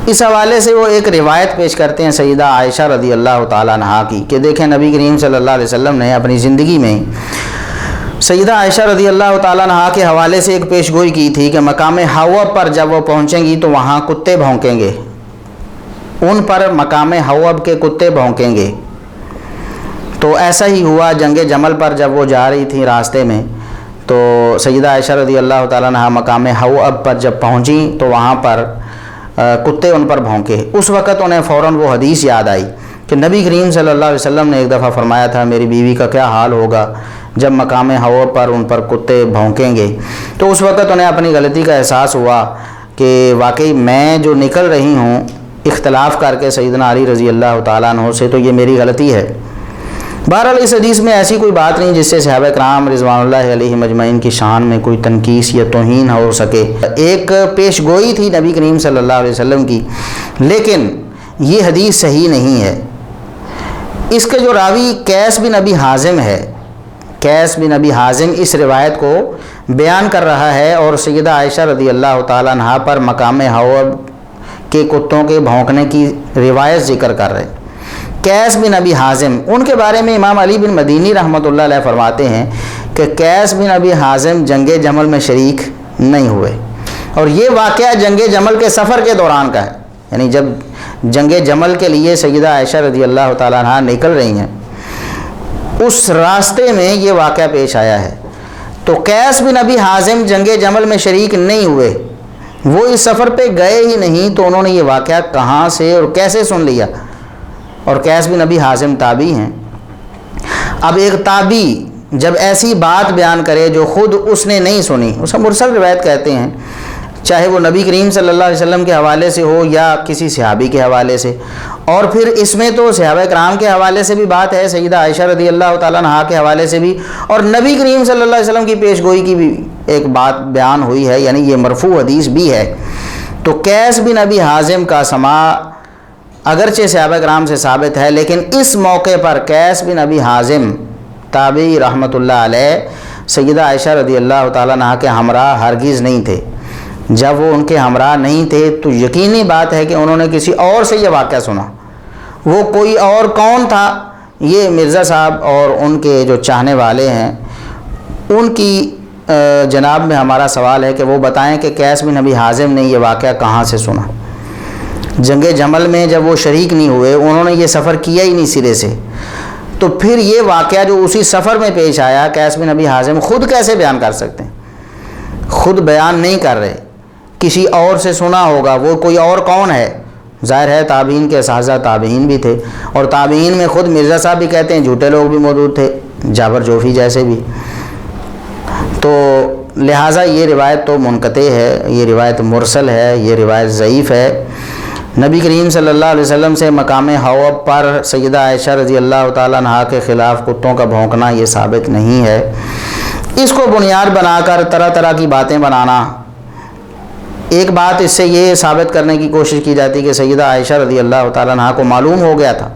اس حوالے سے وہ ایک روایت پیش کرتے ہیں سیدہ عائشہ رضی اللہ تعالیٰ عنہا کی کہ دیکھیں نبی کریم صلی اللہ علیہ وسلم نے اپنی زندگی میں سیدہ عائشہ رضی اللہ تعالیٰ عنہا کے حوالے سے ایک پیش گوئی کی تھی کہ مقام حوض پر جب وہ پہنچیں گی تو وہاں کتے بھونکیں گے، ان پر مقام حوض کے کتے بھونکیں گے۔ تو ایسا ہی ہوا جنگ جمل پر جب وہ جا رہی تھی راستے میں، تو سیدہ عائشہ رضی اللہ تعالیٰ عنہا مقام حوض پر جب پہنچیں تو وہاں پر کتے ان پر بھونکے۔ اس وقت انہیں فوراً وہ حدیث یاد آئی کہ نبی کریم صلی اللہ علیہ وسلم نے ایک دفعہ فرمایا تھا میری بیوی کا کیا حال ہوگا جب مقام حوض پر ان پر کتے بھونکیں گے۔ تو اس وقت انہیں اپنی غلطی کا احساس ہوا کہ واقعی میں جو نکل رہی ہوں اختلاف کر کے سیدنا علی رضی اللہ تعالیٰ عنہ سے، تو یہ میری غلطی ہے۔ بہرحال اس حدیث میں ایسی کوئی بات نہیں جس سے صحابہ کرام رضوان اللہ علیہ مجمعین کی شان میں کوئی تنقیص یا توہین ہو سکے۔ ایک پیش گوئی تھی نبی کریم صلی اللہ علیہ وسلم کی، لیکن یہ حدیث صحیح نہیں ہے۔ اس کے جو راوی قیس بن ابی حازم ہے، قیس بن ابی حازم اس روایت کو بیان کر رہا ہے اور سیدہ عائشہ رضی اللہ تعالیٰ عنہا پر مقام حوض کے کتوں کے بھونکنے کی روایت ذکر کر رہے۔ قیس بن ابی حازم، ان کے بارے میں امام علی بن مدینی رحمۃ اللہ علیہ فرماتے ہیں کہ قیس بن ابی حازم جنگ جمل میں شریک نہیں ہوئے، اور یہ واقعہ جنگ جمل کے سفر کے دوران کا ہے، یعنی جب جنگ جمل کے لیے سیدہ عائشہ رضی اللہ تعالیٰ عنہا نکل رہی ہیں اس راستے میں یہ واقعہ پیش آیا ہے۔ تو قیس بن ابی حازم جنگ جمل میں شریک نہیں ہوئے، وہ اس سفر پہ گئے ہی نہیں، تو انہوں نے یہ واقعہ کہاں سے اور کیسے سن لیا؟ اور قیس بن ابی حازم تابعی ہیں۔ اب ایک تابعی جب ایسی بات بیان کرے جو خود اس نے نہیں سنی، اسے مرسل روایت کہتے ہیں، چاہے وہ نبی کریم صلی اللہ علیہ وسلم کے حوالے سے ہو یا کسی صحابی کے حوالے سے، اور پھر اس میں تو صحابہ کرام کے حوالے سے بھی بات ہے، سیدہ عائشہ رضی اللہ تعالیٰ عنہا کے حوالے سے بھی، اور نبی کریم صلی اللہ علیہ وسلم کی پیش گوئی کی بھی ایک بات بیان ہوئی ہے، یعنی یہ مرفوع حدیث بھی ہے۔ تو قیس بن ابی حازم کا سماع اگرچہ صحابہ کرام سے ثابت ہے، لیکن اس موقع پر قیس بن ابی حازم تابعی رحمۃ اللہ علیہ سیدہ عائشہ رضی اللہ تعالیٰ عنہا کے ہمراہ ہرگز نہیں تھے۔ جب وہ ان کے ہمراہ نہیں تھے تو یقینی بات ہے کہ انہوں نے کسی اور سے یہ واقعہ سنا۔ وہ کوئی اور کون تھا؟ یہ مرزا صاحب اور ان کے جو چاہنے والے ہیں ان کی جناب میں ہمارا سوال ہے کہ وہ بتائیں کہ قیس بن ابی حازم نے یہ واقعہ کہاں سے سنا۔ جنگ جمل میں جب وہ شریک نہیں ہوئے، انہوں نے یہ سفر کیا ہی نہیں سرے سے، تو پھر یہ واقعہ جو اسی سفر میں پیش آیا قیس بن ابی حازم خود کیسے بیان کر سکتے ہیں؟ خود بیان نہیں کر رہے، کسی اور سے سنا ہوگا۔ وہ کوئی اور کون ہے؟ ظاہر ہے تابعین کے اساتذہ تابعین بھی تھے، اور تابعین میں خود مرزا صاحب بھی کہتے ہیں جھوٹے لوگ بھی موجود تھے، جابر جوفی جیسے بھی۔ تو لہٰذا یہ روایت تو منقطع ہے، یہ روایت مرسل ہے، یہ روایت ضعیف ہے۔ نبی کریم صلی اللہ علیہ وسلم سے مقام حوض پر سیدہ عائشہ رضی اللہ تعالیٰ عنہا کے خلاف کتوں کا بھونکنا یہ ثابت نہیں ہے۔ اس کو بنیاد بنا کر طرح طرح کی باتیں بنانا، ایک بات اس سے یہ ثابت کرنے کی کوشش کی جاتی کہ سیدہ عائشہ رضی اللہ تعالیٰ عنہا کو معلوم ہو گیا تھا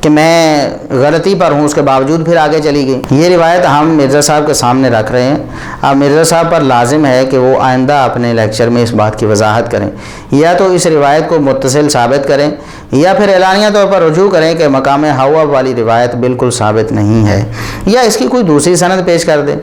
کہ میں غلطی پر ہوں، اس کے باوجود پھر آگے چلی گئی۔ یہ روایت ہم مرزا صاحب کے سامنے رکھ رہے ہیں۔ اب مرزا صاحب پر لازم ہے کہ وہ آئندہ اپنے لیکچر میں اس بات کی وضاحت کریں، یا تو اس روایت کو متصل ثابت کریں یا پھر اعلانیہ طور پر رجوع کریں کہ مقام حوض والی روایت بالکل ثابت نہیں ہے، یا اس کی کوئی دوسری سند پیش کر دیں۔